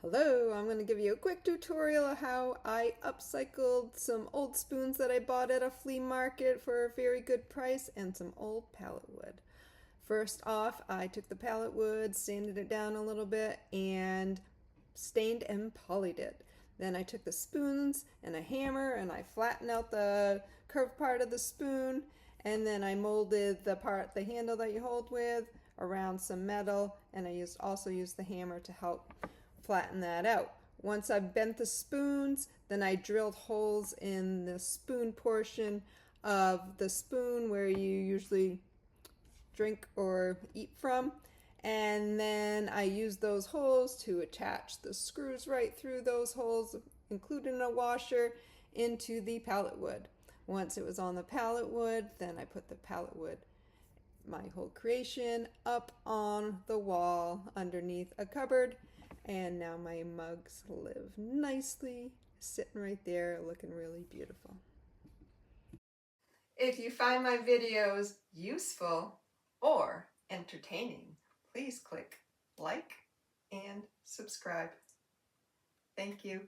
Hello, I'm going to give you a quick tutorial of how I upcycled some old spoons that I bought at a flea market for a very good price and some old pallet wood. First off, I took the pallet wood, sanded it down a little bit, and stained and polyed it. Then I took the spoons and a hammer and I flattened out the curved part of the spoon, and then I molded the handle that you hold with around some metal, and I also used the hammer to help flatten that out. Once I've bent the spoons, then I drilled holes in the spoon portion of the spoon where you usually drink or eat from, and then I used those holes to attach the screws right through those holes, including a washer, into the pallet wood. Once it was on the pallet wood, then I put the pallet wood, my whole creation, up on the wall underneath a cupboard, and now my mugs live nicely, sitting right there looking really beautiful. If you find my videos useful or entertaining, please click like and subscribe. Thank you.